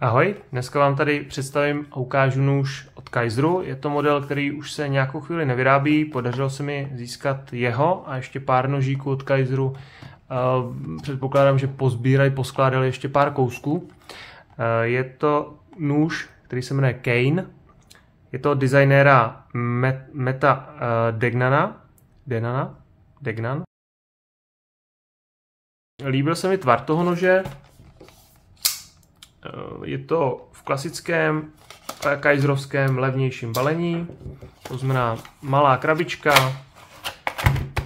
Ahoj, dneska vám tady představím a ukážu nůž od Kaiseru. Je to model, který už se nějakou chvíli nevyrábí, podařilo se mi získat jeho a ještě pár nožíků od Kaiseru. Předpokládám, že poskládali ještě pár kousků. Je to nůž, který se jmenuje Kane. Je to od designéra Meta Degnan. Líbil se mi tvar toho nože. Je to v klasickém kaiserovském levnějším balení, to znamená malá krabička,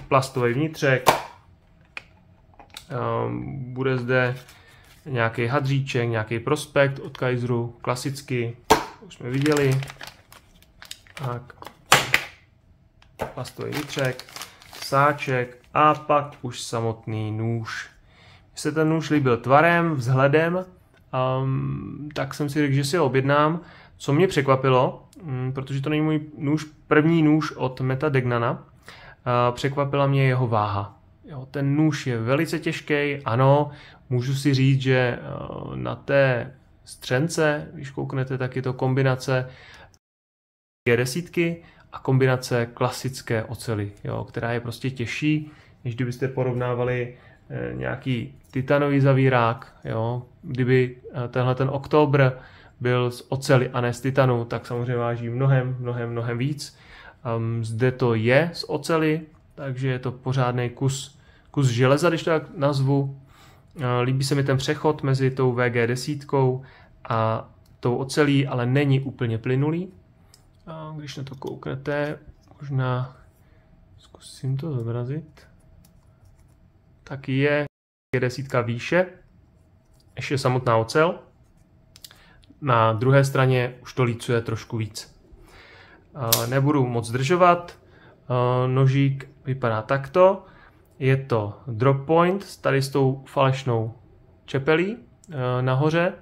plastový vnitřek, bude zde nějaký hadříček, nějaký prospekt od Kaiseru, klasicky, už jsme viděli, tak, plastový vnitřek, sáček a pak už samotný nůž. Mně se ten nůž líbil tvarem, vzhledem, tak jsem si řekl, že si ho objednám. Co mě překvapilo, protože to není můj první nůž od Meta Degnana, překvapila mě jeho váha. Jo, ten nůž je velice těžký, ano, můžu si říct, že na té střence, když kouknete, tak je to kombinace G10 a kombinace klasické oceli, jo, která je prostě těžší, než kdybyste porovnávali nějaký titanový zavírák. Jo. Kdyby tenhle ten Oktober byl z oceli a ne z titanu, tak samozřejmě váží mnohem víc. Zde to je z oceli, takže je to pořádný kus železa, když to tak nazvu. Líbí se mi ten přechod mezi tou VG10 a tou ocelí, ale není úplně plynulý. Když na to kouknete, možná zkusím to zobrazit. Tak je G10 výše, ještě samotná ocel. Na druhé straně už to lícuje trošku víc. Nebudu moc zdržovat. Nožík vypadá takto. Je to drop point tady s tou falešnou čepelí nahoře.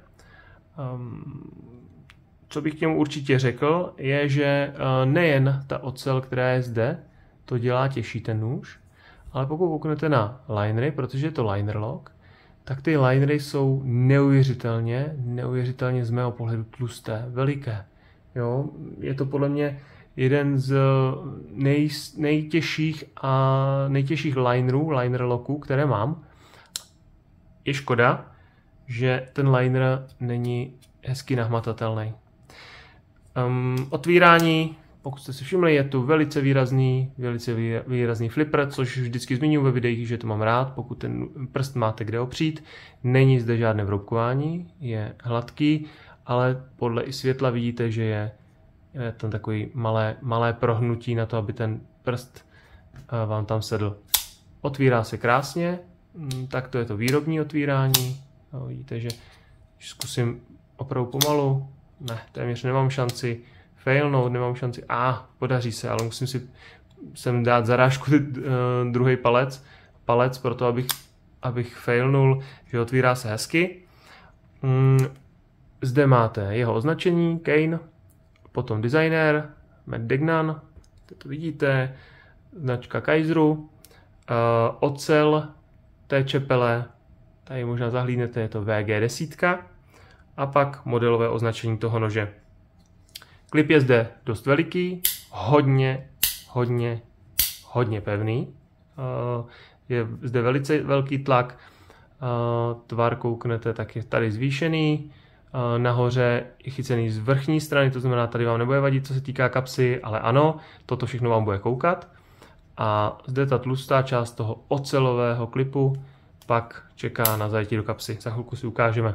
Co bych k němu určitě řekl, je, že nejen ta ocel, která je zde, to dělá těžší ten nůž, ale pokud kouknete na linery, protože je to liner lock, tak ty linery jsou neuvěřitelně z mého pohledu tlusté, veliké. Jo? Je to podle mě jeden z nejtěžších liner locků, které mám. Je škoda, že ten liner není hezky nahmatatelný. Otvírání, pokud jste si všimli, je tu velice výrazný flipper, což vždycky zmiňuji ve videích, že to mám rád, pokud ten prst máte kde opřít. Není zde žádné vroubkování, je hladký, ale podle i světla vidíte, že je tam takový malé prohnutí na to, aby ten prst vám tam sedl. Otvírá se krásně, tak to je to výrobní otvírání. Vidíte, že když zkusím opravdu pomalu, ne, téměř nemám šanci, failnout, nemám šanci, podaří se, ale musím si sem dát zarážku druhý palec pro to, abych failnul, že otvírá se hezky. Zde máte jeho označení, Kane, potom designer, Meta Degnan, to vidíte, značka Kaiseru, ocel té čepele, tady možná zahlídnete, je to VG10, a pak modelové označení toho nože. Klip je zde dost veliký, hodně pevný. Je zde velice velký tlak. Tvar kouknete, tak je tady zvýšený. Nahoře je chycený z vrchní strany, to znamená, tady vám nebude vadit, co se týká kapsy, ale ano, toto všechno vám bude koukat. A zde ta tlustá část toho ocelového klipu pak čeká na zajetí do kapsy. Za chvilku si ukážeme.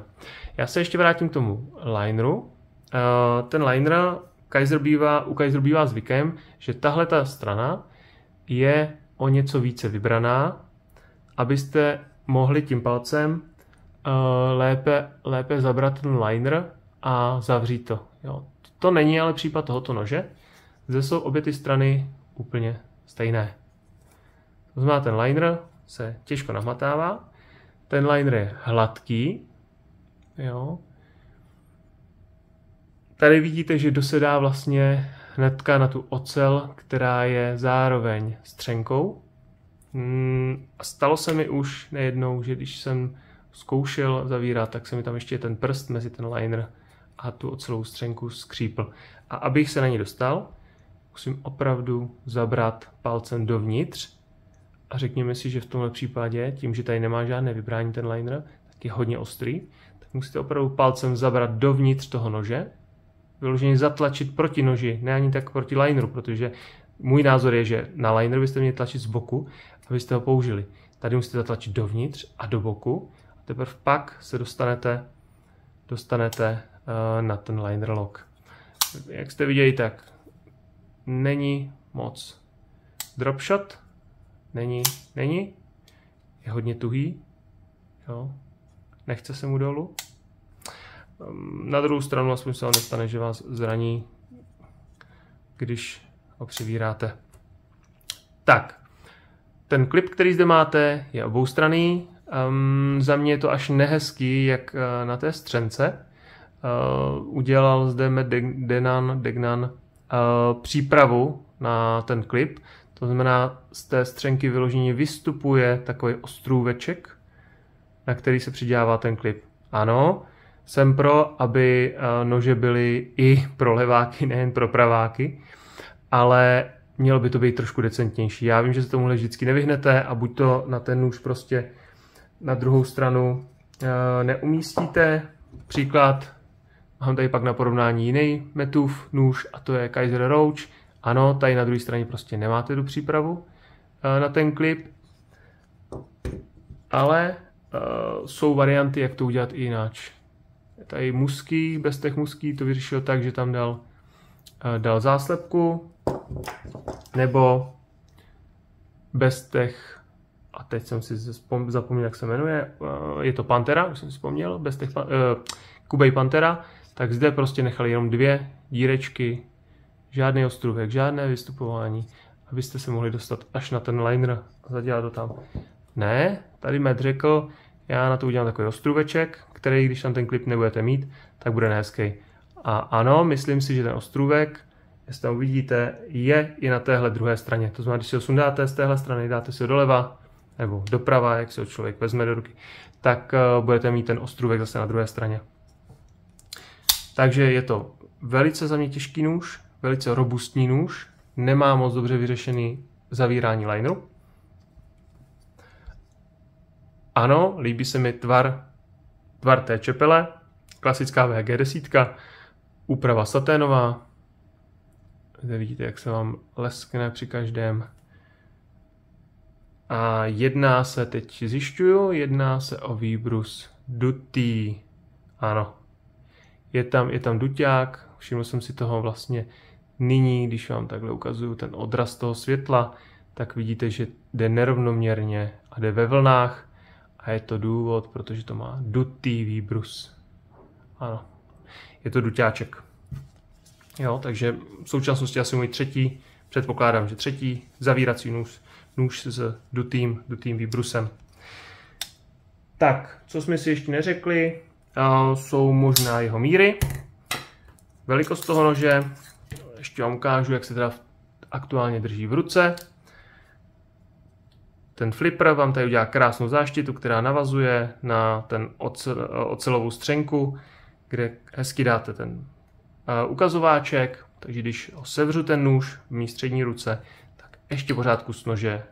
Já se ještě vrátím k tomu lineru. Ten liner u Kaiseru bývá zvykem, že tahle ta strana je o něco více vybraná, abyste mohli tím palcem lépe zabrat ten liner a zavřít to. Jo. To není ale případ tohoto nože. Zde jsou obě ty strany úplně stejné. To znamená, ten liner se těžko nahmatává. Ten liner je hladký. Jo. Tady vidíte, že dosedá vlastně hnedka na tu ocel, která je zároveň střenkou. Stalo se mi už nejednou, že když jsem zkoušel zavírat, tak se mi tam ještě ten prst mezi ten liner a tu ocelovou střenku skřípl. A abych se na ní dostal, musím opravdu zabrat palcem dovnitř a řekněme si, že v tomhle případě, tím, že tady nemá žádné vybrání ten liner, tak je hodně ostrý, tak musíte opravdu palcem zabrat dovnitř toho nože, vyloženě zatlačit proti noži, ne ani tak proti lineru, protože můj názor je, že na liner byste měli tlačit z boku, abyste ho použili. Tady musíte zatlačit dovnitř a do boku a teprve pak se dostanete na ten liner lock. Jak jste viděli, tak není moc drop shot, není, je hodně tuhý, jo. Nechce se mu dolů. Na druhou stranu aspoň se vám nestane, že vás zraní, když ho přivíráte. Tak, ten klip, který zde máte, je oboustranný. Za mě je to až nehezký, jak na té střence. Udělal zde Matt Degnan přípravu na ten klip. To znamená, z té střenky vyloženě vystupuje takový ostrůveček, na který se přidělává ten klip. Ano, jsem pro, aby nože byly i pro leváky, nejen pro praváky, ale mělo by to být trošku decentnější. Já vím, že se tomuhle vždycky nevyhnete a buď to na ten nůž prostě na druhou stranu neumístíte. Příklad, mám tady pak na porovnání jiný Mattův nůž a to je Kaiser Roach. Ano, tady na druhé straně prostě nemáte tu přípravu na ten klip, ale jsou varianty, jak to udělat i jináč. Tady Musky, Bestech Musky to vyřešil tak, že tam dal záslepku, nebo Bestech, a teď jsem si zapomněl, jak se jmenuje, je to Pantera, už jsem si vzpomněl, Bestech, Kubej Pantera, tak zde prostě nechali jenom 2 dírečky, žádný ostrůvek, žádné vystupování, abyste se mohli dostat až na ten liner a zadělat to tam. Ne, tady Matt řekl, já na to udělám takový ostrůveček, který, když tam ten klip nebudete mít, tak bude nehezký. A ano, myslím si, že ten ostrůvek, jestli tam uvidíte, je i na téhle druhé straně. To znamená, když si ho sundáte z téhle strany, dáte si ho doleva, nebo doprava, jak si ho člověk vezme do ruky, tak budete mít ten ostrůvek zase na druhé straně. Takže je to velice za mě těžký nůž, velice robustní nůž, nemá moc dobře vyřešený zavírání lineru. Ano, líbí se mi tvar té čepele, klasická VG10, úprava saténová. Zde vidíte, jak se vám leskne při každém. A jedná se, teď zjišťuju, jedná se o výbrus dutý. Ano, je tam duťák, všiml jsem si toho vlastně nyní, když vám takhle ukazuju ten odraz toho světla, tak vidíte, že jde nerovnoměrně a jde ve vlnách. A je to důvod, protože to má dutý výbrus. Ano, je to duťáček. Jo, takže v současnosti asi můj třetí, předpokládám, že třetí zavírací nůž s dutým výbrusem. Tak, co jsme si ještě neřekli, jsou možná jeho míry. Velikost toho nože, ještě vám ukážu, jak se teda aktuálně drží v ruce. Ten flipper vám tady udělá krásnou záštitu, která navazuje na ten ocelovou střenku, kde hezky dáte ten ukazováček, takže když ho sevřu ten nůž v mý střední ruce, tak ještě pořád kus nože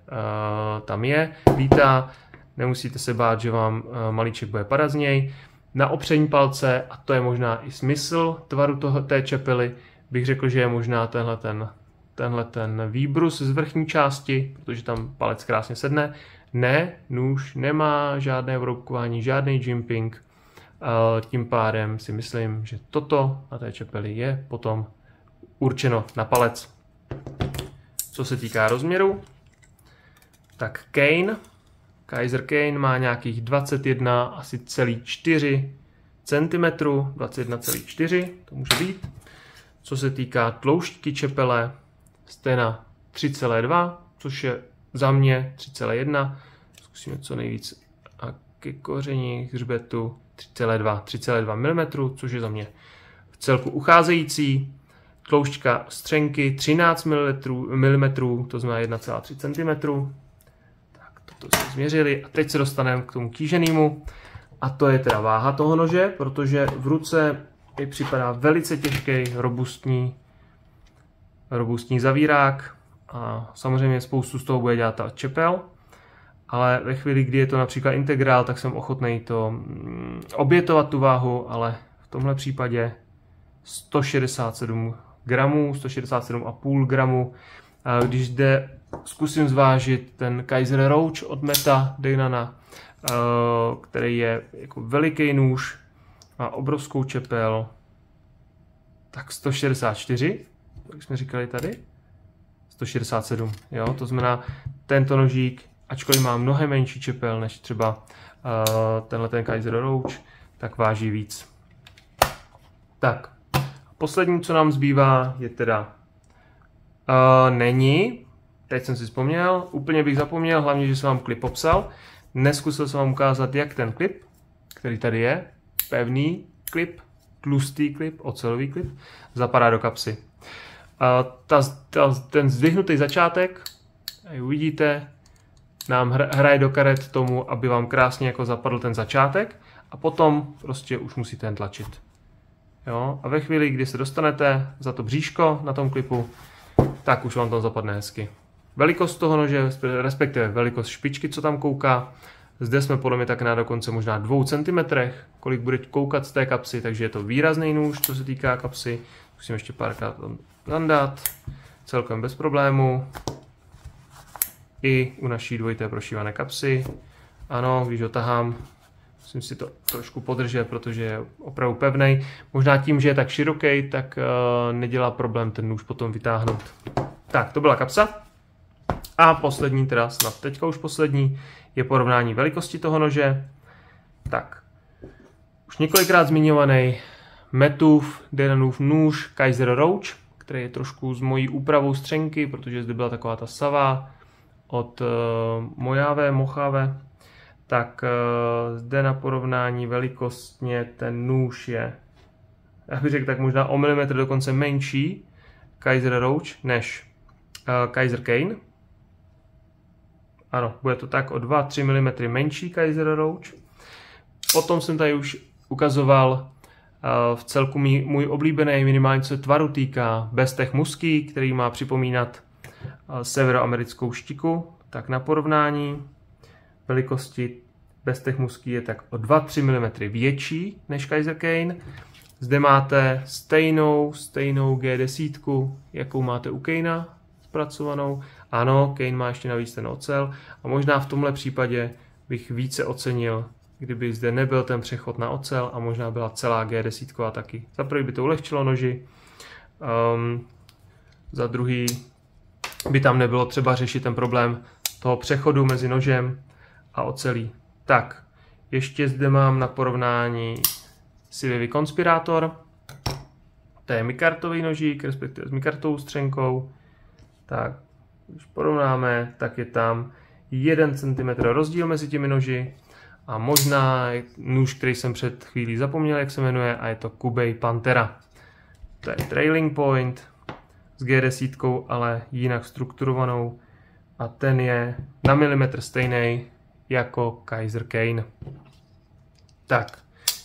tam je, vítá, nemusíte se bát, že vám malíček bude padat z něj. Na opření palce, a to je možná i smysl tvaru té čepely, bych řekl, že je možná tenhle ten výbrus z vrchní části, protože tam palec krásně sedne. Ne, nůž nemá žádné obroukování, žádný jimping, tím pádem si myslím, že toto na té čepeli je potom určeno na palec. Co se týká rozměru, tak Kaiser Kane má nějakých 21,4 cm, 21,4 to může být. Co se týká tloušťky čepele, jste na 3,2, což je za mě 3,1. Zkusíme co nejvíc a ke koření hřbetu 3,2 mm, což je za mě v celku ucházející. Tloušťka střenky 13 mm, to znamená 1,3 cm. Tak toto jsme změřili a teď se dostaneme k tomu kýženému. a to je teda váha toho nože, protože v ruce mi připadá velice těžký, robustní zavírák a samozřejmě spoustu z toho bude dělat ta čepel, ale ve chvíli, kdy je to například integrál, tak jsem ochotný to obětovat tu váhu, ale v tomhle případě 167 gramů, 167,5 gramů. A když zde zkusím zvážit ten Kaiser Roach od Meta Deinana, který je jako veliký nůž, má obrovskou čepel, tak 164, jak jsme říkali tady, 167, jo, to znamená tento nožík, ačkoliv má mnohem menší čepel než třeba tenhle ten Kaiser Roach, tak váží víc. Tak, poslední, co nám zbývá, je teda není, teď jsem si vzpomněl, úplně bych zapomněl, hlavně, že jsem vám klip popsal. Neskusil jsem vám ukázat, jak ten klip, který tady je, pevný klip, tlustý klip, ocelový klip, zapadá do kapsy. Ten zdvihnutý začátek, jak uvidíte, nám hraje do karet tomu, aby vám krásně jako zapadl ten začátek a potom prostě už musíte jen tlačit. Jo? A ve chvíli, kdy se dostanete za to bříško na tom klipu, tak už vám tam zapadne hezky. Velikost toho nože, respektive velikost špičky, co tam kouká, zde jsme podle mě tak na dokonce možná 2 cm, kolik bude koukat z té kapsy, takže je to výrazný nůž, co se týká kapsy. Musím ještě párkrát zandat, celkem bez problému. I u naší dvojité prošívané kapsy. Ano, když ho tahám, musím si to trošku podržet, protože je opravdu pevný. Možná tím, že je tak široký, tak nedělá problém ten nůž potom vytáhnout. Tak, to byla kapsa. A poslední, teda snad teďka už poslední, je porovnání velikosti toho nože. Tak, už několikrát zmiňovaný Metův, Deinanův nůž Kaiser Roach, který je trošku s mojí úpravou střenky, protože zde byla taková ta savá od Mojave. Tak zde na porovnání velikostně ten nůž je, já bych řekl tak možná o milimetr dokonce menší Kaiser Roach než Kaiser Kane. Ano, bude to tak o 2-3 mm menší Kaiser Roach. Potom jsem tady už ukazoval v celku můj oblíbený, minimálně co tvaru týká, Bestech Musky, který má připomínat severoamerickou štiku. Tak na porovnání velikosti Bestech Musky je tak o 2-3 mm větší než Kaiser Kane. Zde máte stejnou G10, jakou máte u Kanea zpracovanou. Ano, Kane má ještě navíc ten ocel a možná v tomhle případě bych více ocenil, kdyby zde nebyl ten přechod na ocel a možná byla celá G10 taky. Za prvý by to ulehčilo noži, za druhý by tam nebylo třeba řešit ten problém toho přechodu mezi nožem a ocelí. Tak, ještě zde mám na porovnání Civivi Conspirator. To je mikartový nožík, respektive s mikartovou střenkou. Tak, když porovnáme, tak je tam 1 cm rozdíl mezi těmi noži a možná nůž, který jsem před chvílí zapomněl, jak se jmenuje, a je to Kubey Pantera. To je trailing point s G10, ale jinak strukturovanou a ten je na milimetr stejný jako Kaiser Kane. Tak,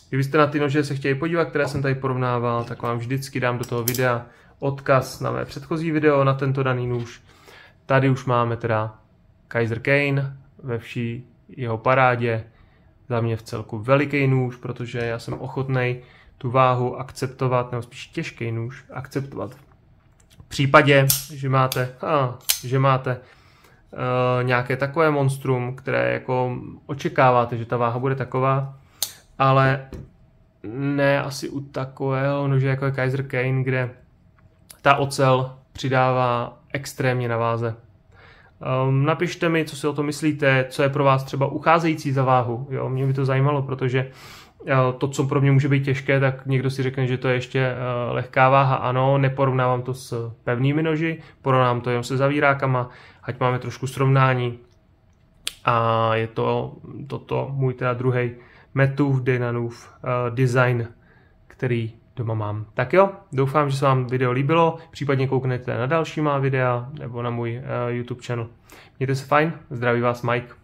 kdybyste na ty nože se chtěli podívat, které jsem tady porovnával, tak vám vždycky dám do toho videa odkaz na mé předchozí video na tento daný nůž. Tady už máme teda Kaiser Kane ve vší jeho parádě. Za mě v celku veliký nůž, protože já jsem ochotnej tu váhu akceptovat, nebo spíš těžký nůž akceptovat. V případě, že máte nějaké takové monstrum, které jako očekáváte, že ta váha bude taková, ale ne asi u takového nože jako je Kaiser Kane, kde ta ocel přidává extrémně na váze. Napište mi, co si o tom myslíte, co je pro vás třeba ucházející za váhu. Jo, mě by to zajímalo, protože to, co pro mě může být těžké, tak někdo si řekne, že to je ještě lehká váha. Ano, neporovnávám to s pevnými noži, porovnávám to jenom se zavírákama, ať máme trošku srovnání. A je to toto můj teda druhý Metův Deinanův design, který doma mám. Tak jo, doufám, že se vám video líbilo, případně kouknete na další má videa nebo na můj YouTube channel. Mějte se fajn, zdraví vás Mike.